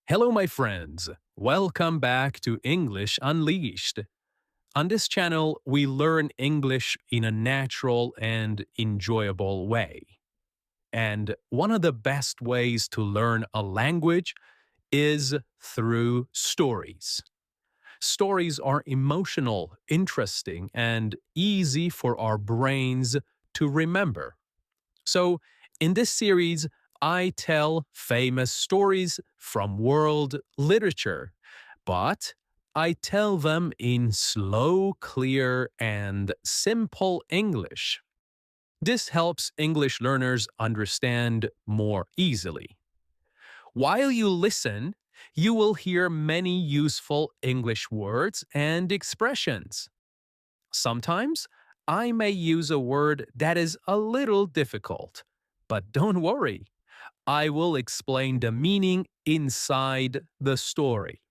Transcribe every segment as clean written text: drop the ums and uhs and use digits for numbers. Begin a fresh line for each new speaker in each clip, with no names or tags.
Hello, my friends. Welcome back to English Unleashed. On this channel, we learn English in a natural and enjoyable way. And one of the best ways to learn a language is through stories. Stories are emotional, interesting, and easy for our brains to remember. So, in this series, I tell famous stories from world literature, but I tell them in slow, clear, and simple English. This helps English learners understand more easily. While you listen, you will hear many useful English words and expressions. Sometimes I may use a word that is a little difficult, but don't worry, I will explain the meaning inside the story.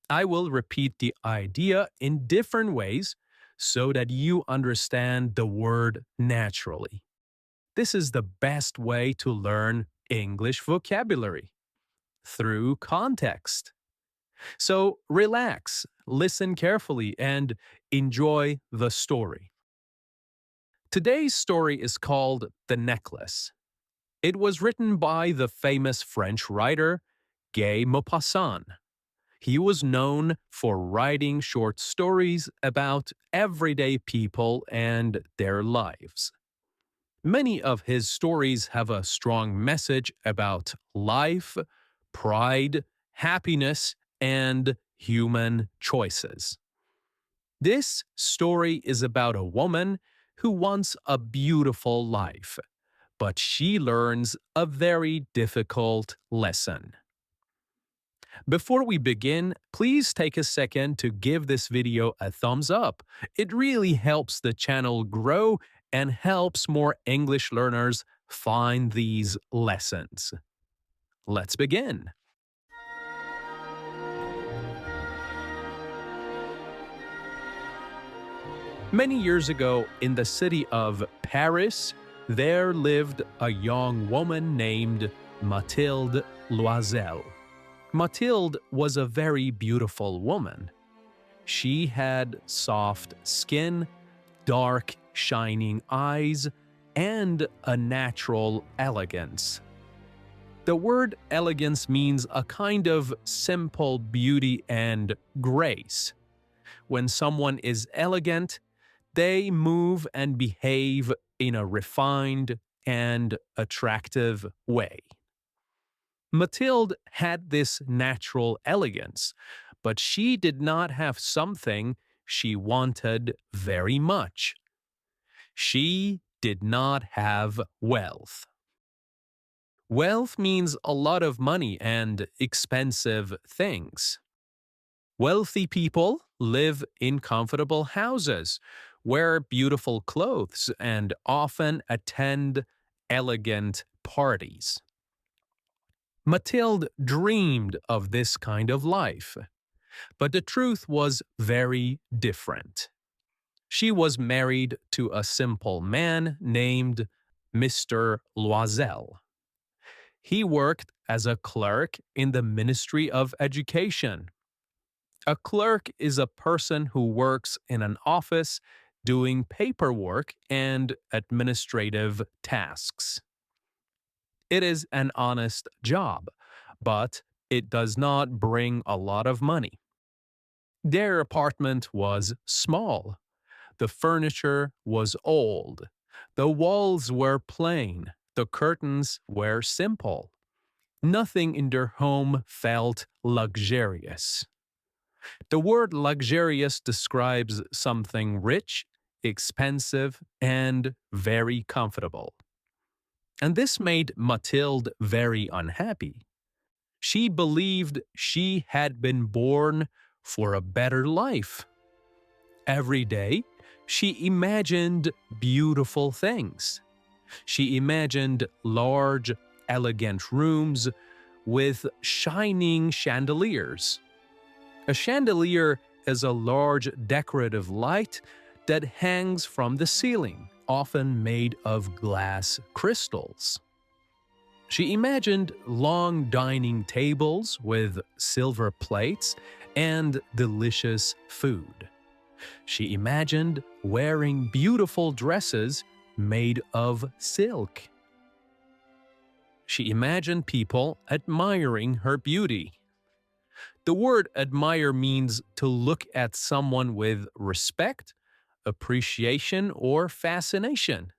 I will repeat the idea in different ways so that you understand the word naturally. This is the best way to learn English vocabulary through context. So relax, listen carefully, and enjoy the story. Today's story is called The Necklace. It was written by the famous French writer Guy Maupassant. He was known for writing short stories about everyday people and their lives. Many of his stories have a strong message about life, pride, happiness, and human choices. This story is about a woman who wants a beautiful life, but she learns a very difficult lesson. Before we begin, please take a second to give this video a thumbs up. It really helps the channel grow and helps more English learners find these lessons. Let's begin. Many years ago, in the city of Paris, there lived a young woman named Mathilde Loisel. Mathilde was a very beautiful woman. She had soft skin, dark, shining eyes, and a natural elegance. The word elegance means a kind of simple beauty and grace. When someone is elegant, they move and behave in a refined and attractive way. Mathilde had this natural elegance, but she did not have something she wanted very much. She did not have wealth. Wealth means a lot of money and expensive things. Wealthy people live in comfortable houses, wear beautiful clothes, and often attend elegant parties. Mathilde dreamed of this kind of life, but the truth was very different. She was married to a simple man named Mr. Loisel. He worked as a clerk in the Ministry of Education. A clerk is a person who works in an office doing paperwork and administrative tasks. It is an honest job, but it does not bring a lot of money. Their apartment was small. The furniture was old. The walls were plain. The curtains were simple. Nothing in their home felt luxurious. The word luxurious describes something rich, expensive, and very comfortable. And this made Mathilde very unhappy. She believed she had been born for a better life. Every day, she imagined beautiful things. She imagined large, elegant rooms with shining chandeliers. A chandelier is a large decorative light that hangs from the ceiling, often made of glass crystals. She imagined long dining tables with silver plates and delicious food. She imagined wearing beautiful dresses made of silk. She imagined people admiring her beauty. The word admire means to look at someone with respect, appreciation, or fascination.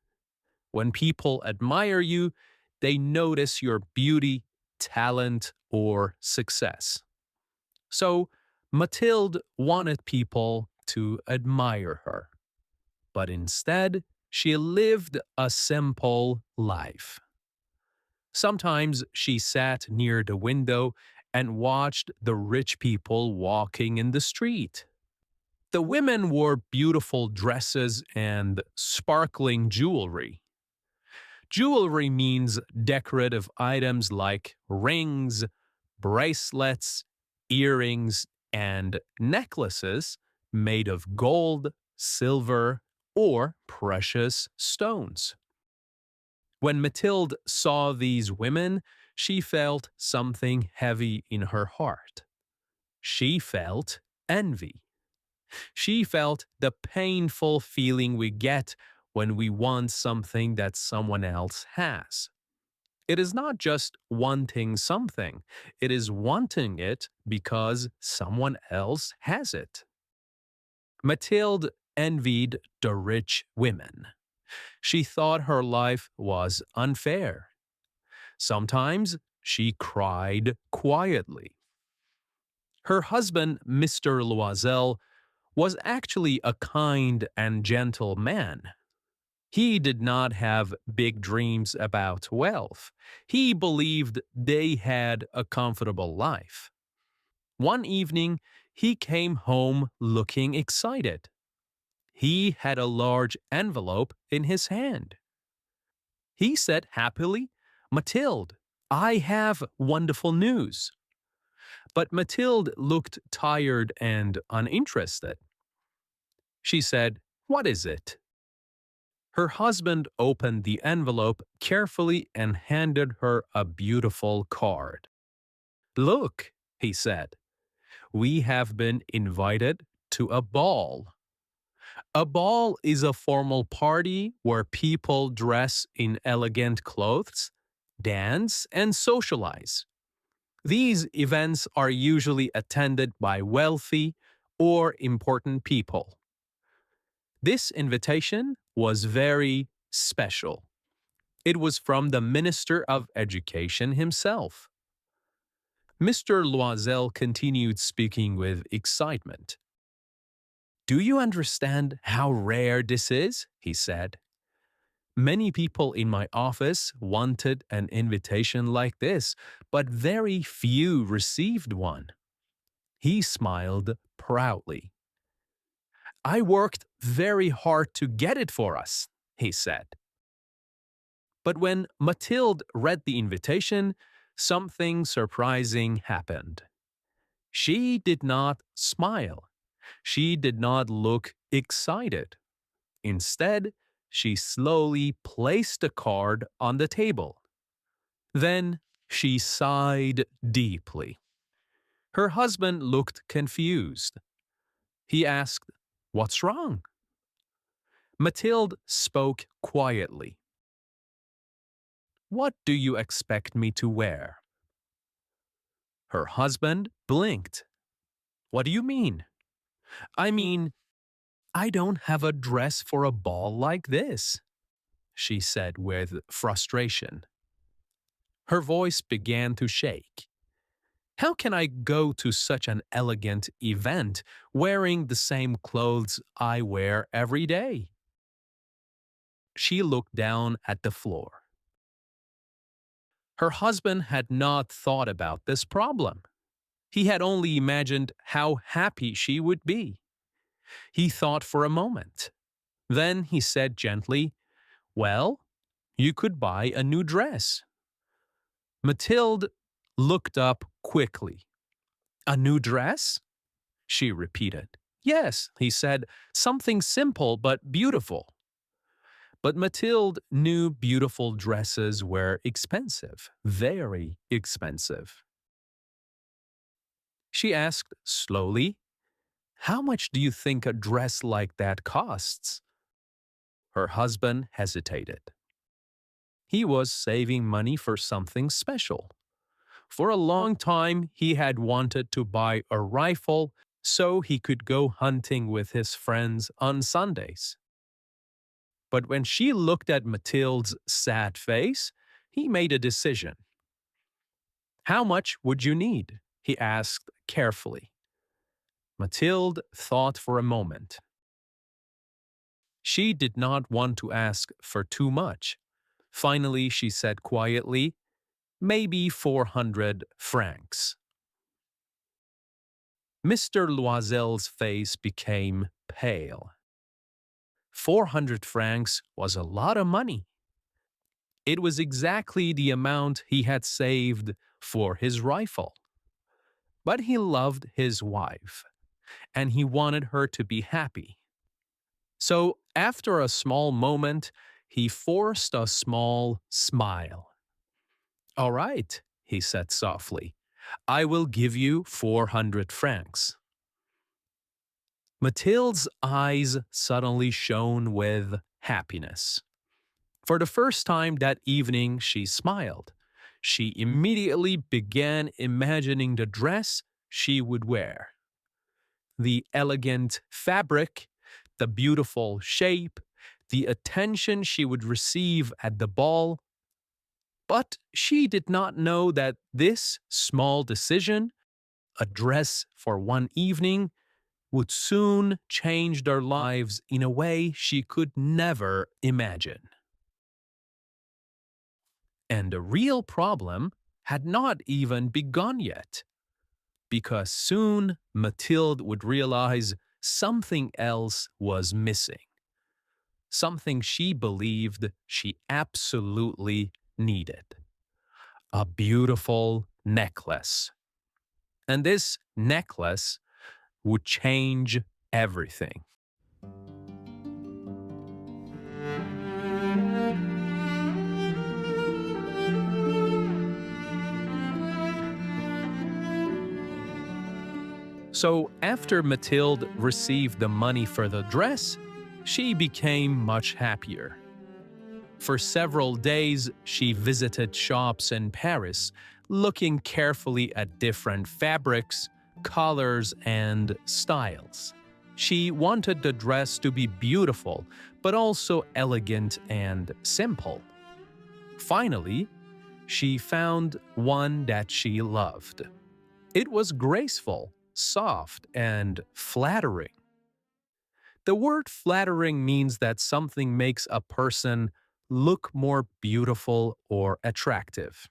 When people admire you, they notice your beauty, talent, or success. So, Mathilde wanted people to admire her, but instead, she lived a simple life. Sometimes she sat near the window and watched the rich people walking in the street. The women wore beautiful dresses and sparkling jewelry. Jewelry means decorative items like rings, bracelets, earrings, and necklaces made of gold, silver, or precious stones. When Mathilde saw these women, she felt something heavy in her heart. She felt envy. She felt the painful feeling we get when we want something that someone else has. It is not just wanting something, it is wanting it because someone else has it. Mathilde envied the rich women. She thought her life was unfair. Sometimes she cried quietly. Her husband, Mr. Loisel, was actually a kind and gentle man. He did not have big dreams about wealth. He believed they had a comfortable life. One evening, he came home looking excited. He had a large envelope in his hand. He said happily, "Mathilde, I have wonderful news." But Mathilde looked tired and uninterested. She said, "What is it?" Her husband opened the envelope carefully and handed her a beautiful card. "Look," he said, "we have been invited to a ball." A ball is a formal party where people dress in elegant clothes, dance, and socialize. These events are usually attended by wealthy or important people. This invitation was very special. It was from the Minister of Education himself. Mr. Loisel continued speaking with excitement. "Do you understand how rare this is?" he said. "Many people in my office wanted an invitation like this, but very few received one." He smiled proudly. "I worked very hard to get it for us," he said. But when Mathilde read the invitation, something surprising happened. She did not smile. She did not look excited. Instead, she slowly placed the card on the table. Then she sighed deeply. Her husband looked confused. He asked, "What's wrong?" Mathilde spoke quietly. "What do you expect me to wear?" Her husband blinked. "What do you mean?" "I mean, I don't have a dress for a ball like this," she said with frustration. Her voice began to shake. "How can I go to such an elegant event wearing the same clothes I wear every day?" She looked down at the floor. Her husband had not thought about this problem. He had only imagined how happy she would be. He thought for a moment. Then he said gently, "Well, you could buy a new dress." Mathilde looked up quickly. "A new dress?" she repeated. "Yes," he said, "something simple but beautiful." But Mathilde knew beautiful dresses were expensive, very expensive. She asked slowly, "How much do you think a dress like that costs?" Her husband hesitated. He was saving money for something special. For a long time, he had wanted to buy a rifle so he could go hunting with his friends on Sundays. But when she looked at Mathilde's sad face, he made a decision. "How much would you need?" he asked carefully. Mathilde thought for a moment. She did not want to ask for too much. Finally, she said quietly, "Maybe 400 francs." Mr. Loisel's face became pale. 400 francs was a lot of money. It was exactly the amount he had saved for his rifle. But he loved his wife, and he wanted her to be happy. So, after a small moment, he forced a small smile. "All right," he said softly, "I will give you 400 francs." Mathilde's eyes suddenly shone with happiness. For the first time that evening, she smiled. She immediately began imagining the dress she would wear. The elegant fabric, the beautiful shape, the attention she would receive at the ball. But she did not know that this small decision, a dress for one evening, would soon change their lives in a way she could never imagine. And the real problem had not even begun yet, because soon Mathilde would realize something else was missing, something she believed she absolutely needed: a beautiful necklace. And this necklace would change everything. So, after Mathilde received the money for the dress, she became much happier. For several days, she visited shops in Paris, looking carefully at different fabrics, colors, and styles. She wanted the dress to be beautiful, but also elegant and simple. Finally, she found one that she loved. It was graceful, soft, and flattering. The word flattering means that something makes a person look more beautiful or attractive.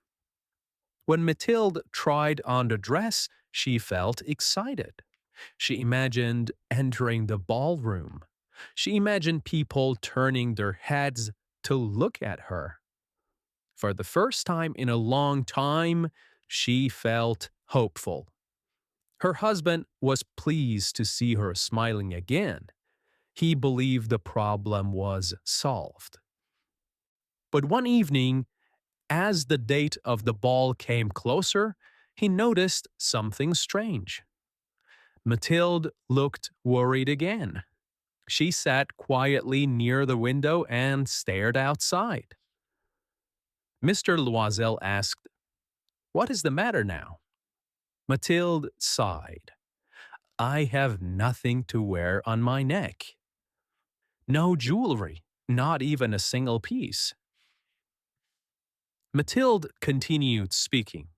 When Mathilde tried on the dress, she felt excited. She imagined entering the ballroom. She imagined people turning their heads to look at her. For the first time in a long time, she felt hopeful. Her husband was pleased to see her smiling again. He believed the problem was solved. But one evening, as the date of the ball came closer, he noticed something strange. Mathilde looked worried again. She sat quietly near the window and stared outside. Mr. Loisel asked, "What is the matter now?" Mathilde sighed. "I have nothing to wear on my neck. No jewelry, not even a single piece." Mathilde continued speaking.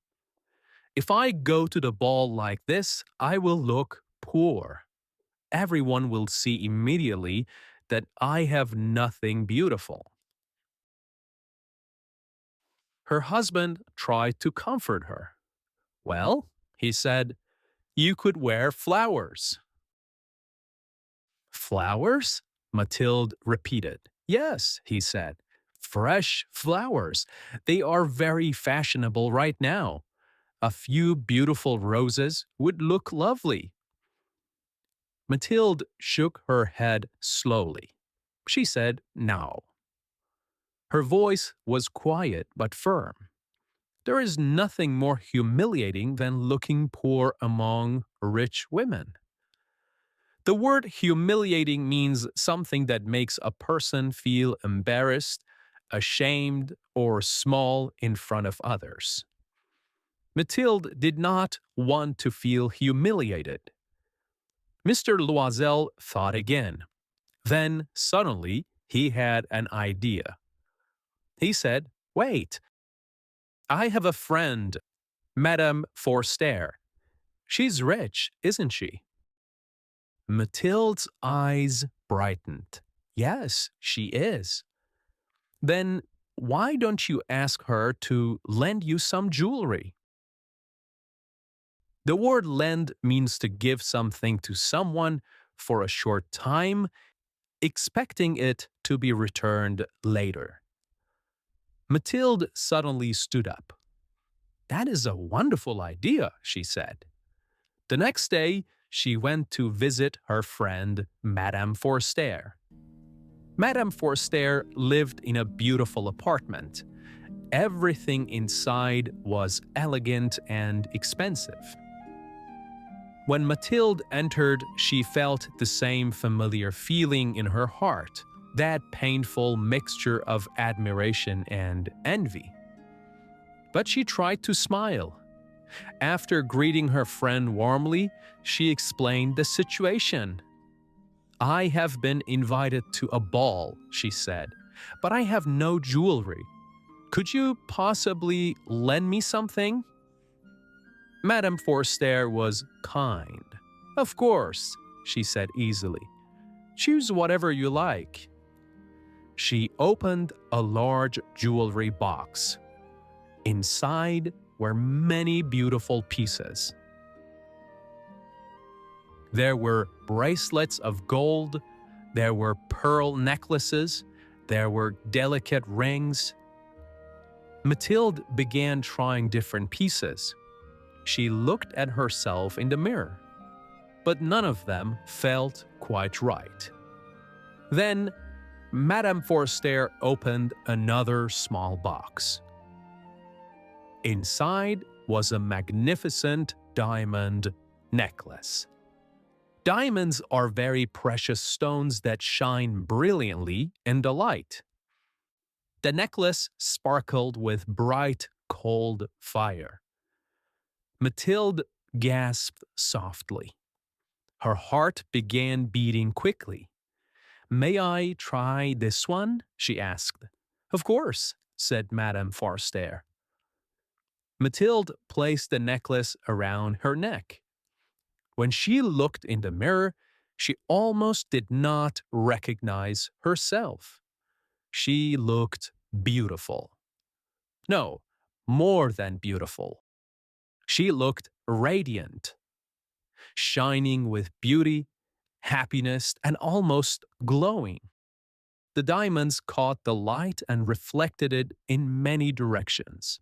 "If I go to the ball like this, I will look poor. Everyone will see immediately that I have nothing beautiful." Her husband tried to comfort her. "Well," he said, "you could wear flowers." "Flowers?" Mathilde repeated. "Yes," he said, "fresh flowers. They are very fashionable right now. A few beautiful roses would look lovely." Mathilde shook her head slowly. She said no. Her voice was quiet but firm. There is nothing more humiliating than looking poor among rich women. The word humiliating means something that makes a person feel embarrassed, ashamed, or small in front of others. Mathilde did not want to feel humiliated. Mr. Loisel thought again. Then, suddenly, he had an idea. He said, "Wait, I have a friend, Madame Forster. She's rich, isn't she?" Mathilde's eyes brightened. "Yes, she is." "Then why don't you ask her to lend you some jewelry?" The word lend means to give something to someone for a short time, expecting it to be returned later. Mathilde suddenly stood up. "That is a wonderful idea," she said. The next day, she went to visit her friend, Madame Forster. Madame Forster lived in a beautiful apartment. Everything inside was elegant and expensive. When Mathilde entered, she felt the same familiar feeling in her heart, that painful mixture of admiration and envy. But she tried to smile. After greeting her friend warmly, she explained the situation. "I have been invited to a ball," she said, "but I have no jewelry. Could you possibly lend me something?" Madame Forster was kind. "Of course," she said easily. "Choose whatever you like." She opened a large jewelry box. Inside were many beautiful pieces. There were bracelets of gold, there were pearl necklaces, there were delicate rings. Mathilde began trying different pieces. She looked at herself in the mirror, but none of them felt quite right. Then, Madame Forster opened another small box. Inside was a magnificent diamond necklace. Diamonds are very precious stones that shine brilliantly in the light. The necklace sparkled with bright, cold fire. Mathilde gasped softly. Her heart began beating quickly. "May I try this one?" she asked. "Of course," said Madame Forster. Mathilde placed the necklace around her neck. When she looked in the mirror, she almost did not recognize herself. She looked beautiful. No, more than beautiful. She looked radiant, shining with beauty, happiness, and almost glowing. The diamonds caught the light and reflected it in many directions.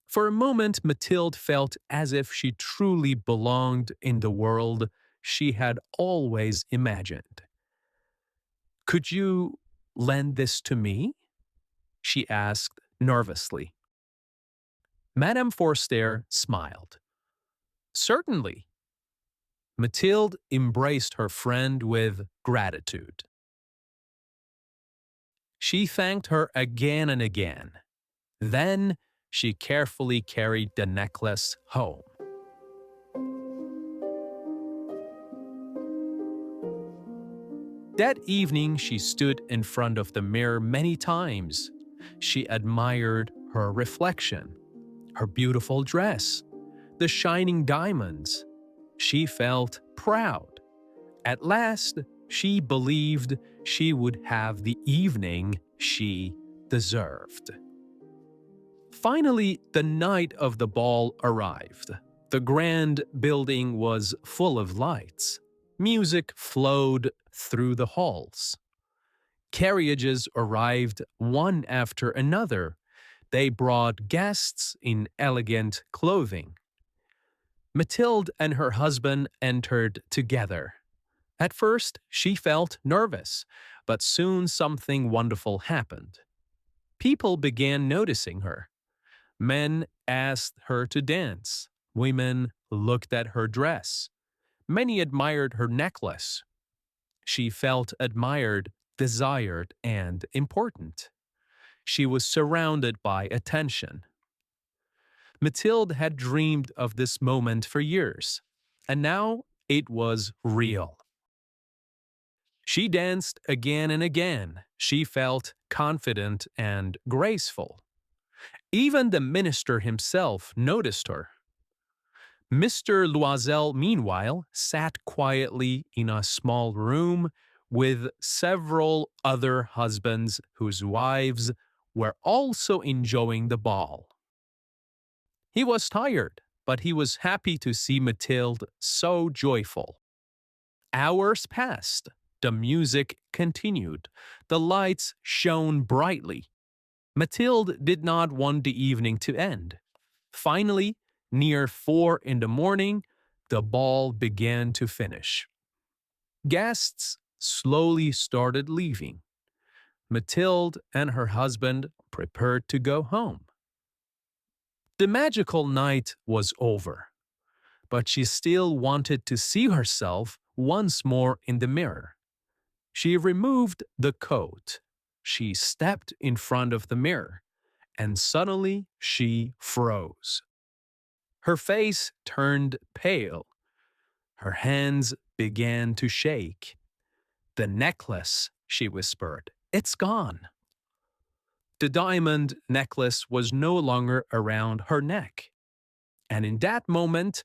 For a moment, Mathilde felt as if she truly belonged in the world she had always imagined. "Could you lend this to me?" she asked nervously. Madame Forster smiled. "Certainly." Mathilde embraced her friend with gratitude. She thanked her again and again. Then she carefully carried the necklace home. That evening, she stood in front of the mirror many times. She admired her reflection, her beautiful dress, the shining diamonds. She felt proud. At last, she believed she would have the evening she deserved. Finally, the night of the ball arrived. The grand building was full of lights. Music flowed through the halls. Carriages arrived one after another. They brought guests in elegant clothing. Mathilde and her husband entered together. At first, she felt nervous, but soon something wonderful happened. People began noticing her. Men asked her to dance. Women looked at her dress. Many admired her necklace. She felt admired, desired, and important. She was surrounded by attention. Mathilde had dreamed of this moment for years, and now it was real. She danced again and again. She felt confident and graceful. Even the minister himself noticed her. Mr. Loisel, meanwhile, sat quietly in a small room with several other husbands whose wives were also enjoying the ball. He was tired, but he was happy to see Mathilde so joyful. Hours passed. The music continued. The lights shone brightly. Mathilde did not want the evening to end. Finally, near 4 in the morning, the ball began to finish. Guests slowly started leaving. Mathilde and her husband prepared to go home. The magical night was over, but she still wanted to see herself once more in the mirror. She removed the coat. She stepped in front of the mirror, and suddenly she froze. Her face turned pale. Her hands began to shake. "The necklace," she whispered. "It's gone." The diamond necklace was no longer around her neck. And in that moment,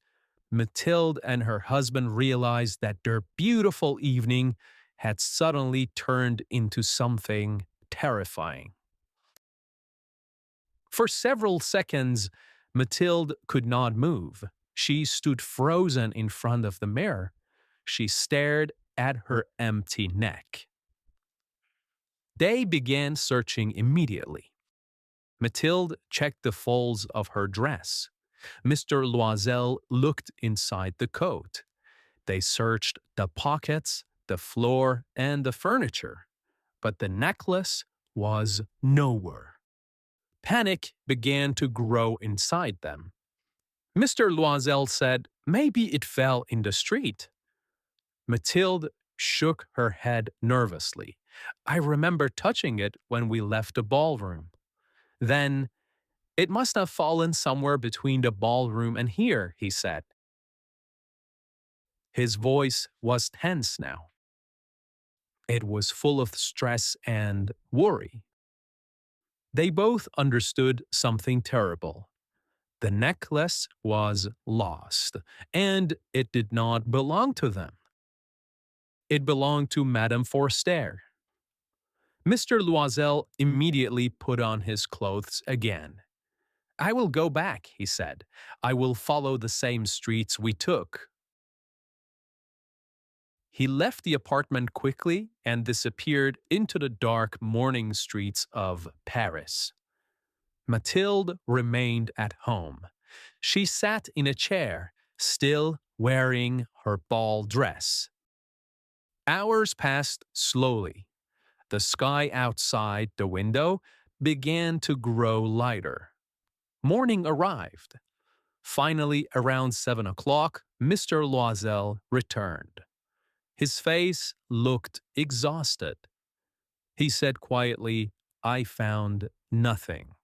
Mathilde and her husband realized that their beautiful evening had suddenly turned into something terrifying. For several seconds, Mathilde could not move. She stood frozen in front of the mirror. She stared at her empty neck. They began searching immediately. Mathilde checked the folds of her dress. Mr. Loisel looked inside the coat. They searched the pockets, the floor, and the furniture, but the necklace was nowhere. Panic began to grow inside them. Mr. Loisel said, "Maybe it fell in the street." Mathilde shook her head nervously. "I remember touching it when we left the ballroom." Then, "It must have fallen somewhere between the ballroom and here," he said. His voice was tense now. It was full of stress and worry. They both understood something terrible. The necklace was lost, and it did not belong to them. It belonged to Madame Forster. Mr. Loisel immediately put on his clothes again. "I will go back," he said. "I will follow the same streets we took." He left the apartment quickly and disappeared into the dark morning streets of Paris. Mathilde remained at home. She sat in a chair, still wearing her ball dress. Hours passed slowly. The sky outside the window began to grow lighter. Morning arrived. Finally, around 7 o'clock, Mr. Loisel returned. His face looked exhausted. He said quietly, "I found nothing."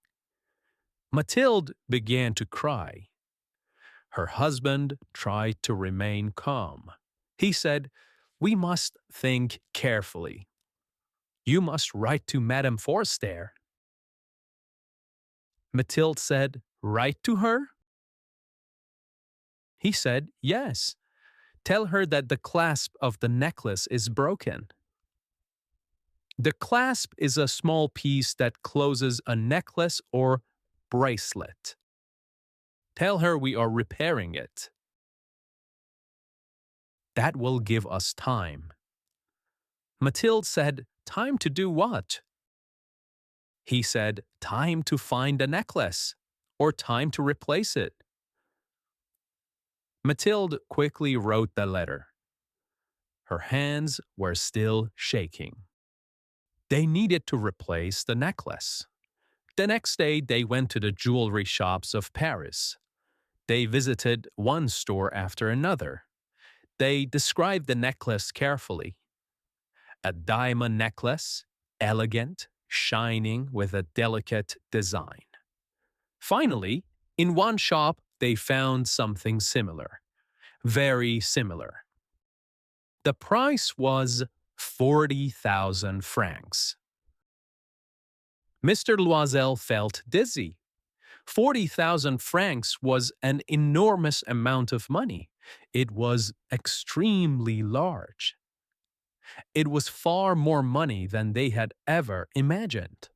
Mathilde began to cry. Her husband tried to remain calm. He said, "We must think carefully. You must write to Madame Forster." Mathilde said, "Write to her?" He said, "Yes. Tell her that the clasp of the necklace is broken." The clasp is a small piece that closes a necklace or bracelet. Tell her we are repairing it. That will give us time. Mathilde said, "Time to do what?" He said, "Time to find the necklace, or time to replace it." Mathilde quickly wrote the letter. Her hands were still shaking. They needed to replace the necklace. The next day, they went to the jewelry shops of Paris. They visited one store after another. They described the necklace carefully. A diamond necklace, elegant, shining with a delicate design. Finally, in one shop, they found something similar. Very similar. The price was 40,000 francs. Mr. Loisel felt dizzy. 40,000 francs was an enormous amount of money. It was extremely large. It was far more money than they had ever imagined.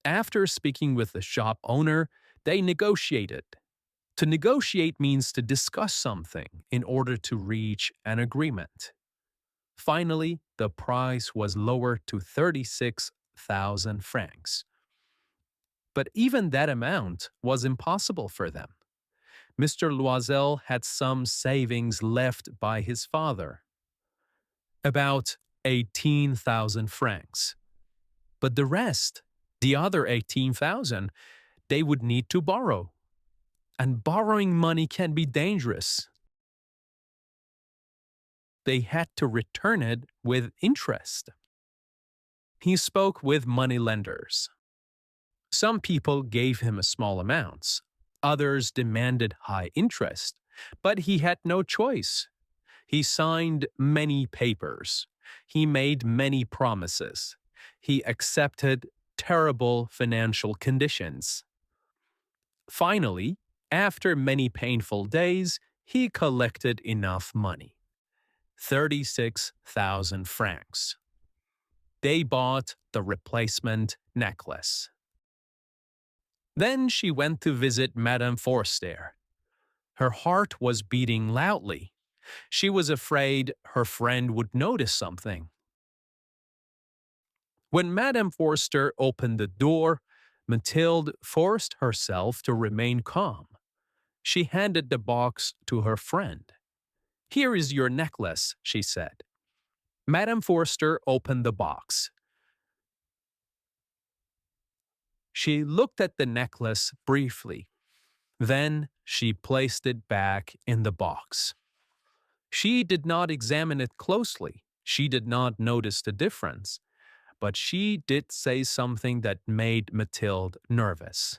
After speaking with the shop owner, they negotiated. To negotiate means to discuss something in order to reach an agreement. Finally, the price was lowered to 36,000 francs. But even that amount was impossible for them. Mr. Loisel had some savings left by his father, about 18,000 francs. But the rest, the other 18,000, they would need to borrow. And borrowing money can be dangerous. They had to return it with interest. He spoke with moneylenders. Some people gave him small amounts. Others demanded high interest. But he had no choice. He signed many papers. He made many promises. He accepted terrible financial conditions. Finally, after many painful days, he collected enough money. 36,000 francs. They bought the replacement necklace. Then she went to visit Madame Forster. Her heart was beating loudly. She was afraid her friend would notice something. When Madame Forster opened the door, Mathilde forced herself to remain calm. She handed the box to her friend. "Here is your necklace," she said. Madame Forster opened the box. She looked at the necklace briefly. Then she placed it back in the box. She did not examine it closely. She did not notice the difference. But she did say something that made Mathilde nervous.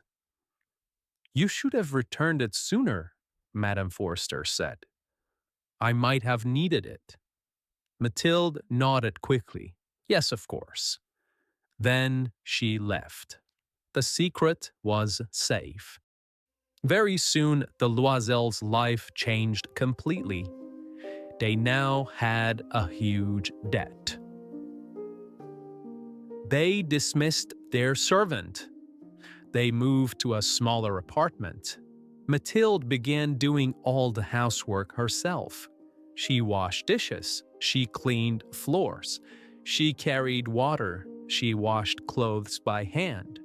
"You should have returned it sooner," Madame Forster said. "I might have needed it." Mathilde nodded quickly. "Yes, of course." Then she left. The secret was safe. Very soon, the Loisels' life changed completely. They now had a huge debt. They dismissed their servant. They moved to a smaller apartment. Mathilde began doing all the housework herself. She washed dishes. She cleaned floors. She carried water. She washed clothes by hand.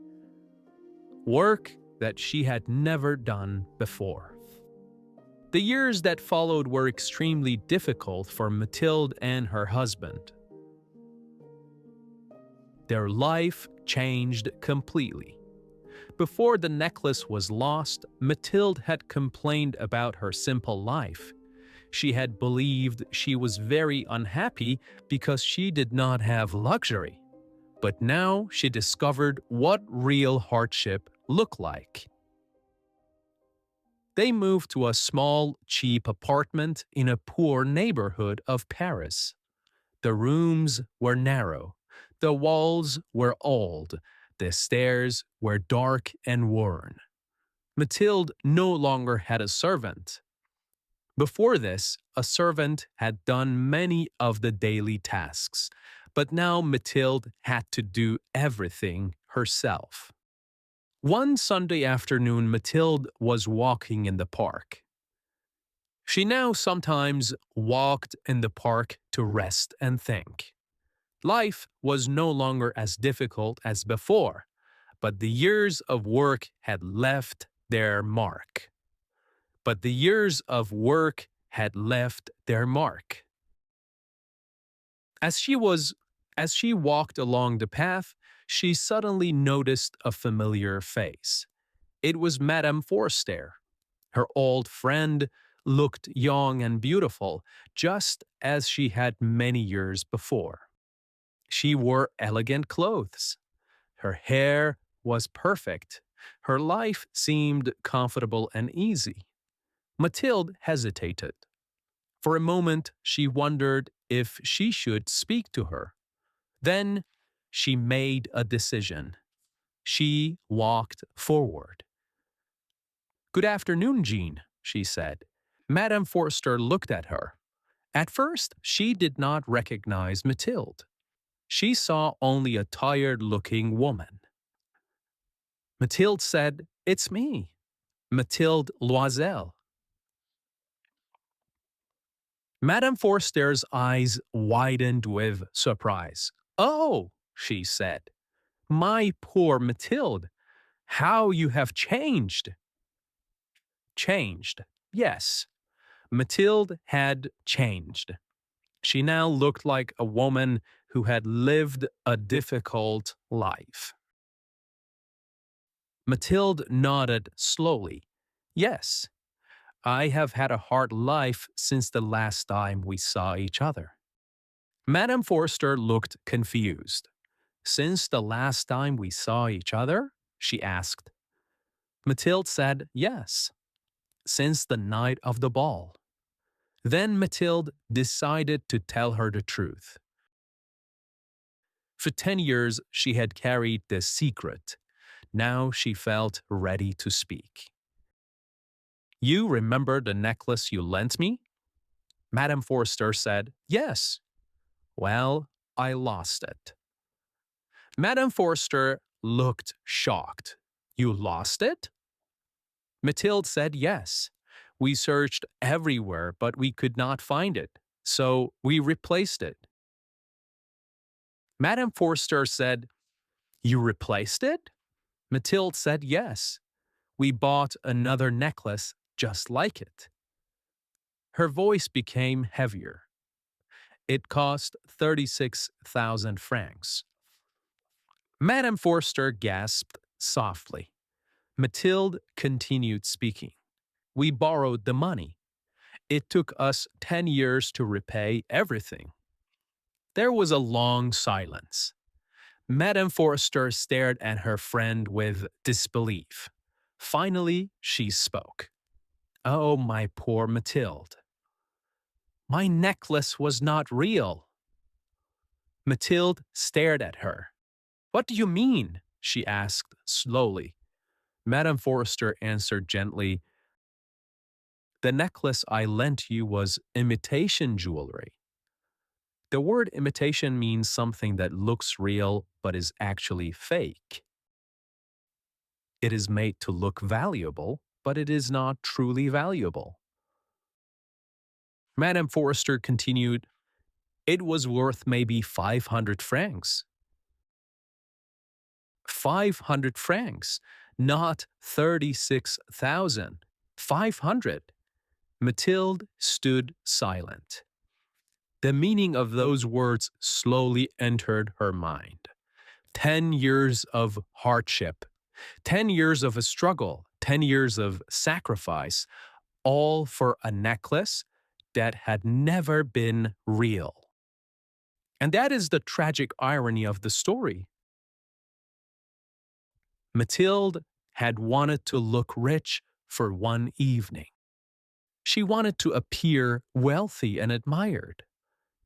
Work that she had never done before. The years that followed were extremely difficult for Mathilde and her husband. Their life changed completely. Before the necklace was lost, Mathilde had complained about her simple life. She had believed she was very unhappy because she did not have luxury. But now she discovered what real hardship looked like. They moved to a small, cheap apartment in a poor neighborhood of Paris. The rooms were narrow. The walls were old. The stairs were dark and worn. Mathilde no longer had a servant. Before this, a servant had done many of the daily tasks, but now Mathilde had to do everything herself. One Sunday afternoon, Mathilde was walking in the park. She now sometimes walked in the park to rest and think. Life was no longer as difficult as before, but the years of work had left their mark. As she walked along the path, she suddenly noticed a familiar face. It was Madame Forster. Her old friend looked young and beautiful, just as she had many years before. She wore elegant clothes. Her hair was perfect. Her life seemed comfortable and easy. Mathilde hesitated. For a moment, she wondered if she should speak to her. Then she made a decision. She walked forward. "Good afternoon, Jean," she said. Madame Forster looked at her. At first, she did not recognize Mathilde. She saw only a tired-looking woman. Mathilde said, "It's me, Mathilde Loisel." Madame Forster's eyes widened with surprise. "Oh," she said, "my poor Mathilde, how you have changed." Changed, yes. Mathilde had changed. She now looked like a woman who had lived a difficult life. Mathilde nodded slowly. "Yes, I have had a hard life since the last time we saw each other." Madame Forster looked confused. "Since the last time we saw each other?" she asked. Mathilde said yes, since the night of the ball. Then Mathilde decided to tell her the truth. For 10 years, she had carried this secret. Now she felt ready to speak. "You remember the necklace you lent me?" Madame Forster said, "Yes." "Well, I lost it." Madame Forster looked shocked. "You lost it?" Mathilde said yes. "We searched everywhere, but we could not find it, so we replaced it." Madame Forster said, "You replaced it?" Mathilde said yes. "We bought another necklace just like it." Her voice became heavier. "It cost 36,000 francs." Madame Forster gasped softly. Mathilde continued speaking. "We borrowed the money. It took us 10 years to repay everything." There was a long silence. Madame Forster stared at her friend with disbelief. Finally, she spoke. "Oh, my poor Mathilde. My necklace was not real." Mathilde stared at her. "What do you mean?" she asked slowly. Madame Forster answered gently, "The necklace I lent you was imitation jewelry." The word imitation means something that looks real but is actually fake. It is made to look valuable, but it is not truly valuable. Madame Forster continued, "It was worth maybe 500 francs." 500 francs, not 36,000. 500. Mathilde stood silent. The meaning of those words slowly entered her mind. 10 years of hardship, 10 years of a struggle, 10 years of sacrifice, all for a necklace that had never been real. And that is the tragic irony of the story. Mathilde had wanted to look rich for one evening. She wanted to appear wealthy and admired.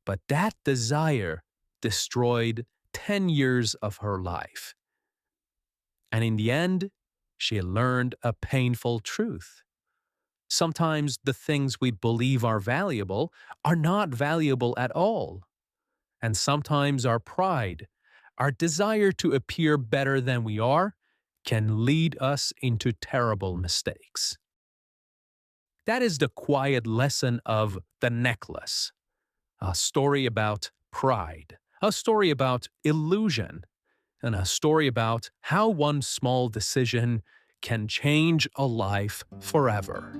But that desire destroyed 10 years of her life. And in the end, she learned a painful truth. Sometimes the things we believe are valuable are not valuable at all. And sometimes our pride, our desire to appear better than we are, can lead us into terrible mistakes. That is the quiet lesson of The Necklace, a story about pride, a story about illusion, and a story about how one small decision can change a life forever.